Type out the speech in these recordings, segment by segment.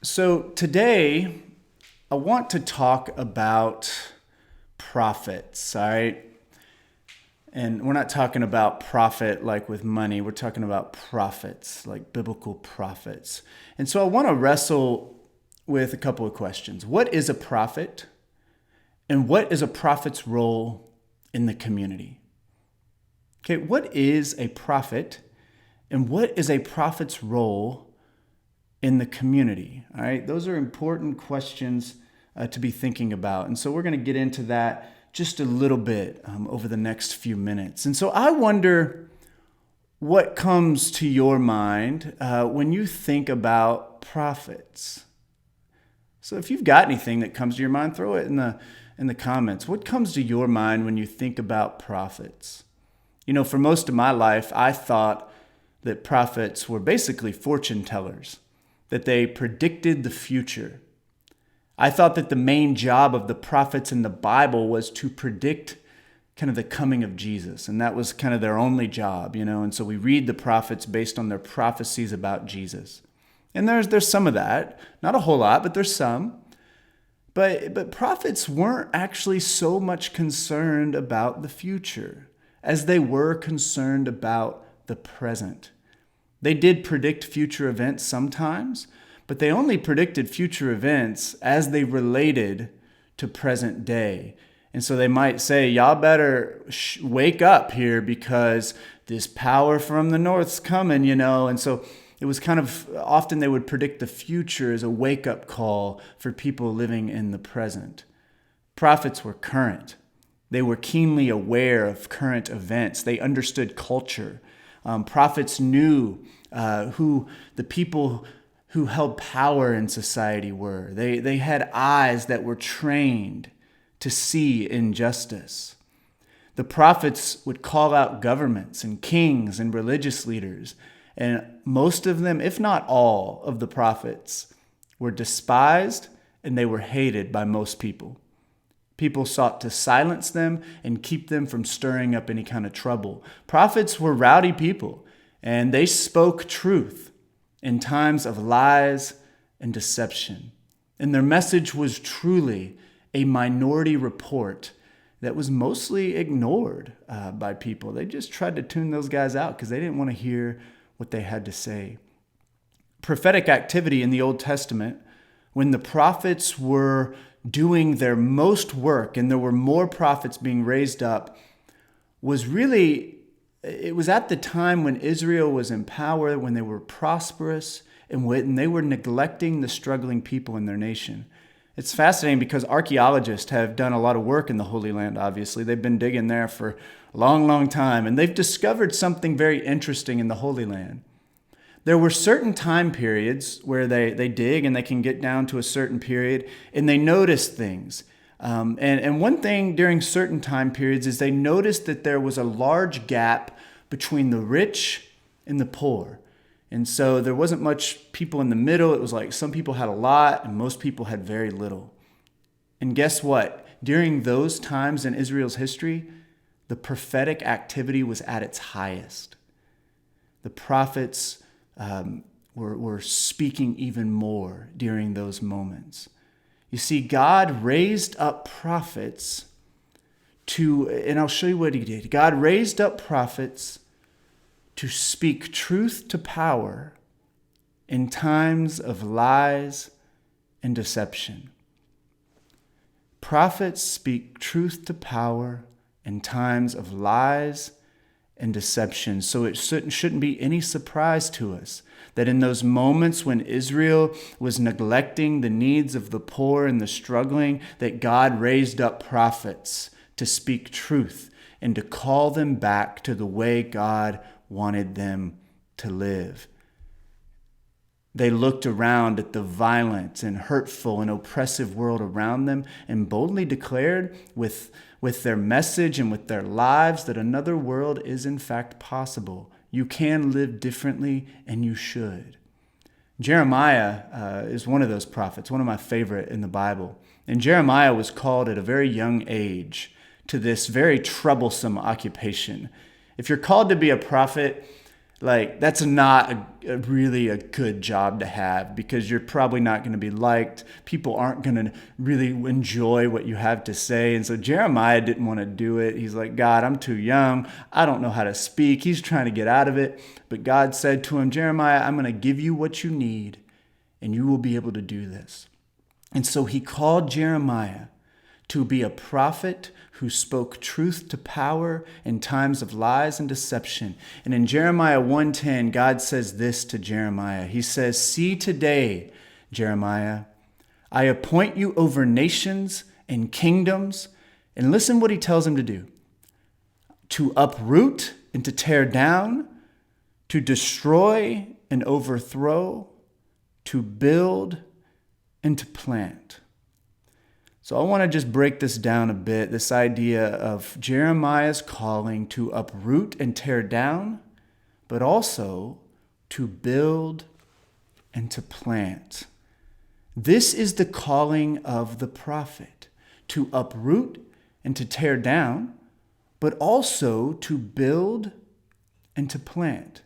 So today, I want to talk about profits, all right? And we're not talking about profit like with money. We're talking about profits, like biblical profits. And so I want to wrestle with a couple of questions. What is a prophet? And what is a prophet's role in the community? Okay, what is a prophet? And what is a prophet's role in the community? All right, those are important questions to be thinking about. And so we're going to get into that just a little bit over the next few minutes. And so I wonder what comes to your mind when you think about prophets. So if you've got anything that comes to your mind, throw it in the comments. What comes to your mind when you think about prophets? You know, for most of my life, I thought that prophets were basically fortune tellers, that they predicted the future. I thought that the main job of the prophets in the Bible was to predict kind of the coming of Jesus, and that was kind of their only job, you know. And so we read the prophets based on their prophecies about Jesus. And there's some of that, not a whole lot, but there's some. But prophets weren't actually so much concerned about the future as they were concerned about the present. They did predict future events sometimes, but they only predicted future events as they related to present day. And so they might say, y'all better wake up here because this power from the north's coming, you know. And so it was kind of often they would predict the future as a wake-up call for people living in the present. Prophets were current. They were keenly aware of current events. They understood culture. Prophets knew who the people who held power in society were. They had eyes that were trained to see injustice. The prophets would call out governments and kings and religious leaders. And most of them, if not all of the prophets, were despised and they were hated by most people. People sought to silence them and keep them from stirring up any kind of trouble. Prophets were rowdy people, and they spoke truth in times of lies and deception. And their message was truly a minority report that was mostly ignored by people. They just tried to tune those guys out because they didn't want to hear what they had to say. Prophetic activity in the Old Testament, when the prophets were doing their most work and there were more prophets being raised up, it was at the time when Israel was in power, when they were prosperous, and when they were neglecting the struggling people in their nation. It's fascinating because archaeologists have done a lot of work in the Holy Land, obviously. They've been digging there for a long, long time, and they've discovered something very interesting in the Holy Land. There were certain time periods where they dig and they can get down to a certain period and they notice things. And one thing during certain time periods is they noticed that there was a large gap between the rich and the poor. And so there wasn't much people in the middle. It was like some people had a lot and most people had very little. And guess what? During those times in Israel's history, the prophetic activity was at its highest. The prophets were speaking even more during those moments. You see, God raised up prophets and I'll show you what he did. God raised up prophets to speak truth to power in times of lies and deception. Prophets speak truth to power in times of lies and deception. So it shouldn't be any surprise to us that in those moments when Israel was neglecting the needs of the poor and the struggling, that God raised up prophets to speak truth and to call them back to the way God wanted them to live. They looked around at the violent and hurtful and oppressive world around them and boldly declared with their message and with their lives that another world is in fact possible. You can live differently and you should. Jeremiah is one of those prophets, one of my favorite in the Bible. And Jeremiah was called at a very young age to this very troublesome occupation. If you're called to be a prophet, Like, that's not really a good job to have, because you're probably not going to be liked. People aren't going to really enjoy what you have to say. And so Jeremiah didn't want to do it. He's like, God, I'm too young. I don't know how to speak. He's trying to get out of it. But God said to him, Jeremiah, I'm going to give you what you need, and you will be able to do this. And so he called Jeremiah to be a prophet who spoke truth to power in times of lies and deception. And in Jeremiah 1:10, God says this to Jeremiah. He says, see today, Jeremiah, I appoint you over nations and kingdoms. And listen what he tells him to do. To uproot and to tear down, to destroy and overthrow, to build and to plant. So I want to just break this down a bit, this idea of Jeremiah's calling to uproot and tear down, but also to build and to plant. This is the calling of the prophet, to uproot and to tear down, but also to build and to plant.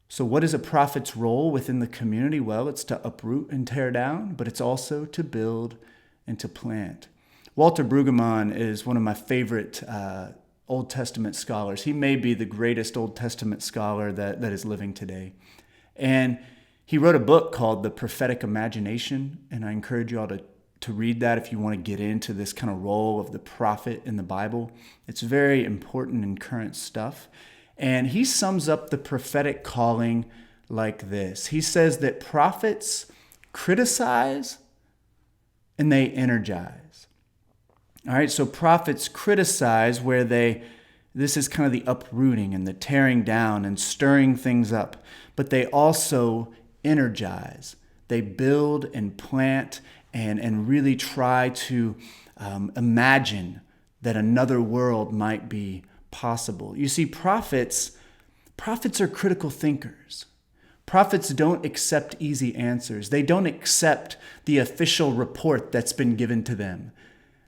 So what is a prophet's role within the community? Well, it's to uproot and tear down, but it's also to build and to plant. Walter Brueggemann is one of my favorite Old Testament scholars. He may be the greatest Old Testament scholar that is living today. And he wrote a book called The Prophetic Imagination, and I encourage you all to read that if you want to get into this kind of role of the prophet in the Bible. It's very important and current stuff. And he sums up the prophetic calling like this. He says that prophets criticize and they energize. All right, so prophets criticize where this is kind of the uprooting and the tearing down and stirring things up, but they also energize. They build and plant and really try to imagine that another world might be possible. You see, prophets are critical thinkers. Prophets don't accept easy answers. They don't accept the official report that's been given to them.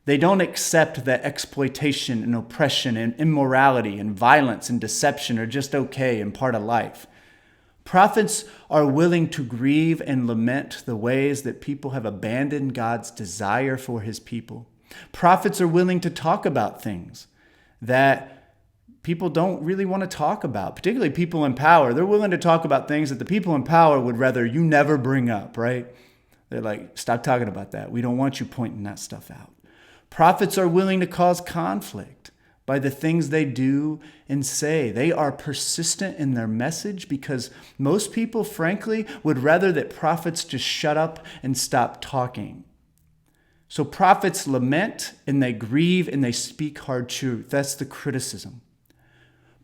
They don't accept that exploitation and oppression and immorality and violence and deception are just okay and part of life. Prophets are willing to grieve and lament the ways that people have abandoned God's desire for his people. Prophets are willing to talk about things that people don't really want to talk about, particularly people in power. They're willing to talk about things that the people in power would rather you never bring up, right? They're like, stop talking about that. We don't want you pointing that stuff out. Prophets are willing to cause conflict by the things they do and say. They are persistent in their message because most people, frankly, would rather that prophets just shut up and stop talking. So prophets lament and they grieve and they speak hard truth. That's the criticism.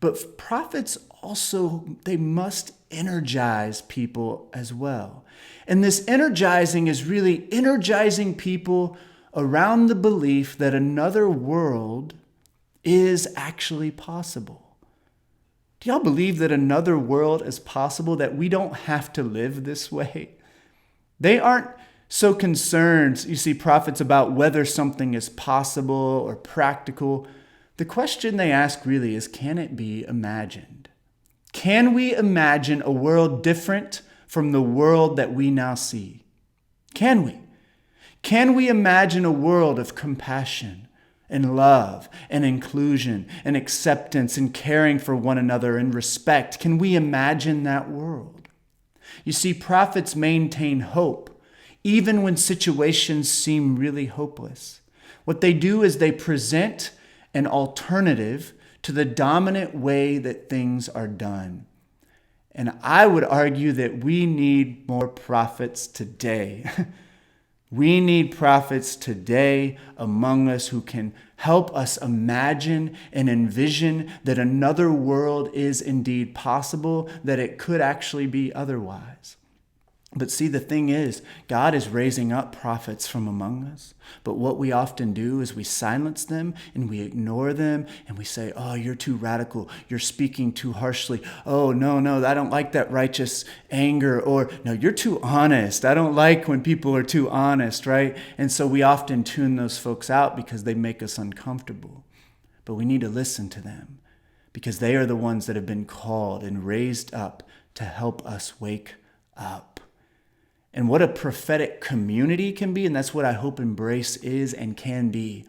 But prophets also, they must energize people as well. And this energizing is really energizing people around the belief that another world is actually possible. Do y'all believe that another world is possible, that we don't have to live this way? They aren't so concerned, you see, prophets, about whether something is possible or practical. The question they ask really is, can it be imagined? Can we imagine a world different from the world that we now see? Can we? Can we imagine a world of compassion and love and inclusion and acceptance and caring for one another and respect? Can we imagine that world? You see, prophets maintain hope even when situations seem really hopeless. What they do is they present an alternative to the dominant way that things are done. And I would argue that we need more prophets today. We need prophets today among us who can help us imagine and envision that another world is indeed possible, that it could actually be otherwise. But see, the thing is, God is raising up prophets from among us. But what we often do is we silence them and we ignore them and we say, oh, you're too radical. You're speaking too harshly. Oh, no, I don't like that righteous anger. Or, no, you're too honest. I don't like when people are too honest, right? And so we often tune those folks out because they make us uncomfortable. But we need to listen to them because they are the ones that have been called and raised up to help us wake up. And what a prophetic community can be, and that's what I hope Embrace is and can be.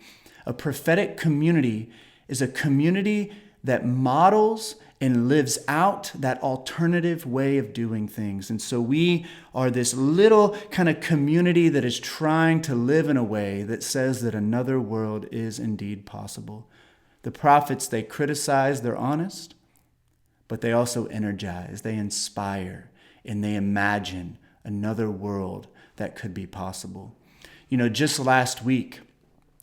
A prophetic community is a community that models and lives out that alternative way of doing things. And so we are this little kind of community that is trying to live in a way that says that another world is indeed possible. The prophets, they criticize, they're honest, but they also energize, they inspire, and they imagine another world that could be possible. You know, just last week,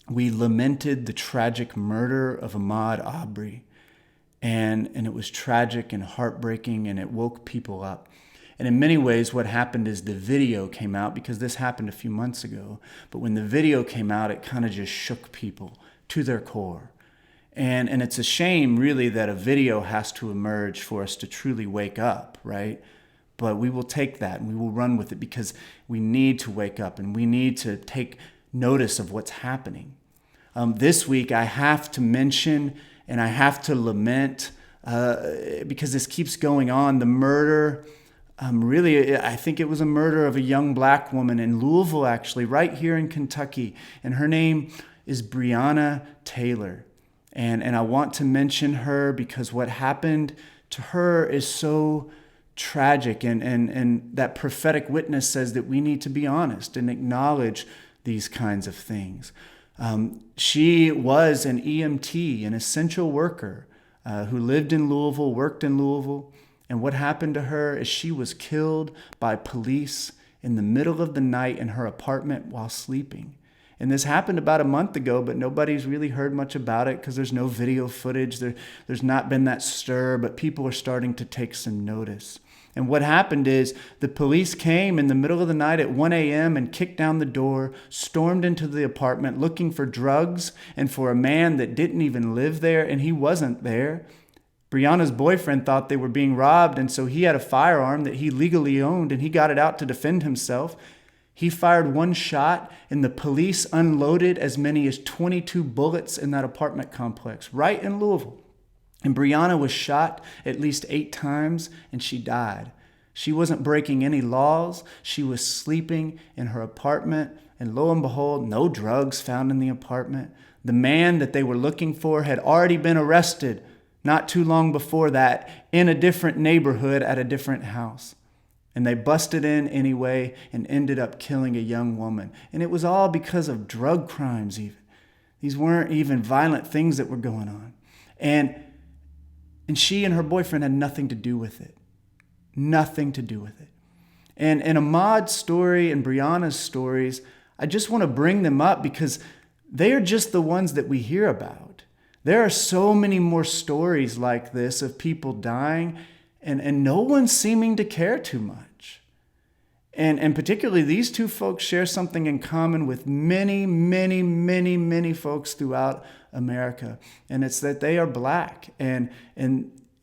we lamented the tragic murder of Ahmaud Arbery. And it was tragic and heartbreaking, and it woke people up. And in many ways, what happened is the video came out, because this happened a few months ago. But when the video came out, it kind of just shook people to their core. And it's a shame, really, that a video has to emerge for us to truly wake up, right? But we will take that and we will run with it, because we need to wake up and we need to take notice of what's happening. This week, I have to mention and I have to lament, because this keeps going on, the murder. Really, I think it was a murder of a young black woman in Louisville, actually, right here in Kentucky. And her name is Breonna Taylor. And I want to mention her because what happened to her is so tragic. And that prophetic witness says that we need to be honest and acknowledge these kinds of things. She was an EMT, an essential worker, who lived in Louisville, worked in Louisville. And what happened to her is she was killed by police in the middle of the night in her apartment while sleeping. And this happened about a month ago, but nobody's really heard much about it because there's no video footage. There's not been that stir, but people are starting to take some notice. And what happened is the police came in the middle of the night at 1 a.m. and kicked down the door, stormed into the apartment looking for drugs and for a man that didn't even live there, and he wasn't there. Breonna's boyfriend thought they were being robbed, and so he had a firearm that he legally owned, and he got it out to defend himself. He fired one shot, and the police unloaded as many as 22 bullets in that apartment complex, right in Louisville. And Breonna was shot at least 8 times, and she died. She wasn't breaking any laws. She was sleeping in her apartment, and lo and behold, no drugs found in the apartment. The man that they were looking for had already been arrested not too long before that in a different neighborhood at a different house. And they busted in anyway and ended up killing a young woman. And it was all because of drug crimes even. These weren't even violent things that were going on. And she and her boyfriend had nothing to do with it. Nothing to do with it. And Ahmaud's story and Breonna's stories, I just want to bring them up because they are just the ones that we hear about. There are so many more stories like this of people dying and no one seeming to care too much. And particularly these two folks share something in common with many, many, many, many folks throughout America. And it's that they are black and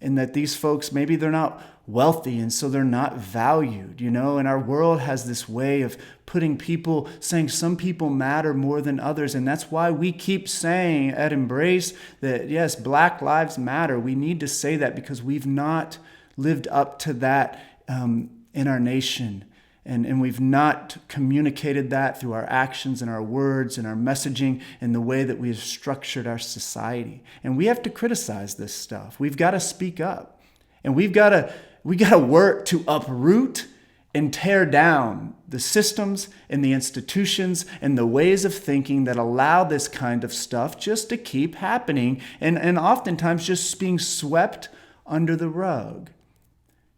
that these folks, maybe they're not wealthy and so they're not valued, you know, and our world has this way of putting people, saying some people matter more than others. And that's why we keep saying at Embrace that, yes, Black lives matter. We need to say that because we've not lived up to that in our nation. And we've not communicated that through our actions and our words and our messaging and the way that we've structured our society. And we have to criticize this stuff. We've got to speak up. And we got to work to uproot and tear down the systems and the institutions and the ways of thinking that allow this kind of stuff just to keep happening and oftentimes just being swept under the rug.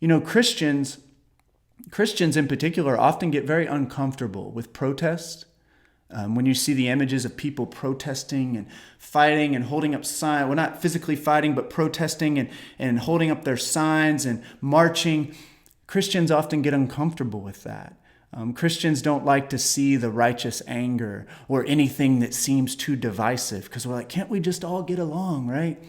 You know, Christians in particular often get very uncomfortable with protest. When you see the images of people protesting and fighting and holding up signs, well, not physically fighting, but protesting and holding up their signs and marching, Christians often get uncomfortable with that. Christians don't like to see the righteous anger or anything that seems too divisive because we're like, can't we just all get along, right?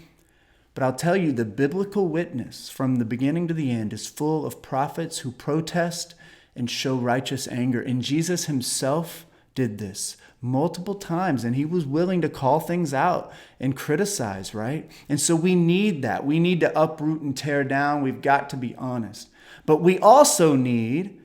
But I'll tell you, the biblical witness from the beginning to the end is full of prophets who protest and show righteous anger. And Jesus himself did this multiple times, and he was willing to call things out and criticize, right? And so we need that. We need to uproot and tear down. We've got to be honest. But we also need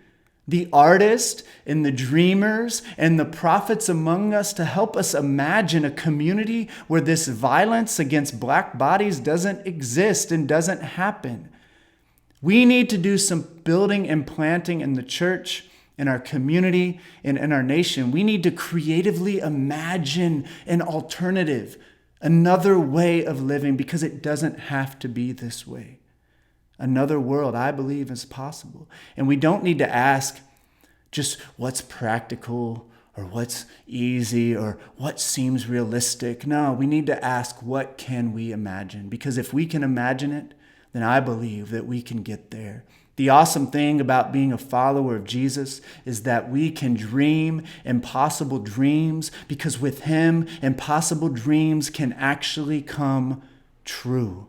the artists and the dreamers and the prophets among us to help us imagine a community where this violence against black bodies doesn't exist and doesn't happen. We need to do some building and planting in the church, in our community, and in our nation. We need to creatively imagine an alternative, another way of living, because it doesn't have to be this way. Another world, I believe, is possible. And we don't need to ask just what's practical or what's easy or what seems realistic. No, we need to ask, what can we imagine? Because if we can imagine it, then I believe that we can get there. The awesome thing about being a follower of Jesus is that we can dream impossible dreams, because with him, impossible dreams can actually come true.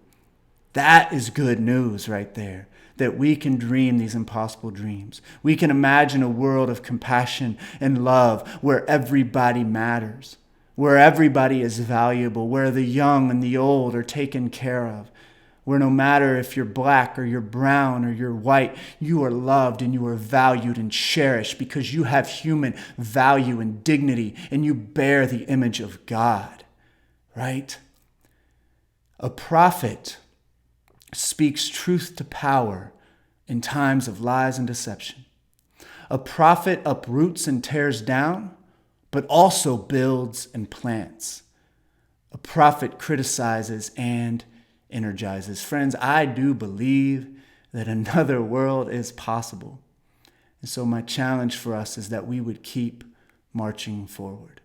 That is good news right there, that we can dream these impossible dreams. We can imagine a world of compassion and love where everybody matters, where everybody is valuable, where the young and the old are taken care of, where no matter if you're black or you're brown or you're white, you are loved and you are valued and cherished because you have human value and dignity and you bear the image of God, right? A prophet speaks truth to power in times of lies and deception. A prophet uproots and tears down, but also builds and plants. A prophet criticizes and energizes. Friends, I do believe that another world is possible. And so my challenge for us is that we would keep marching forward.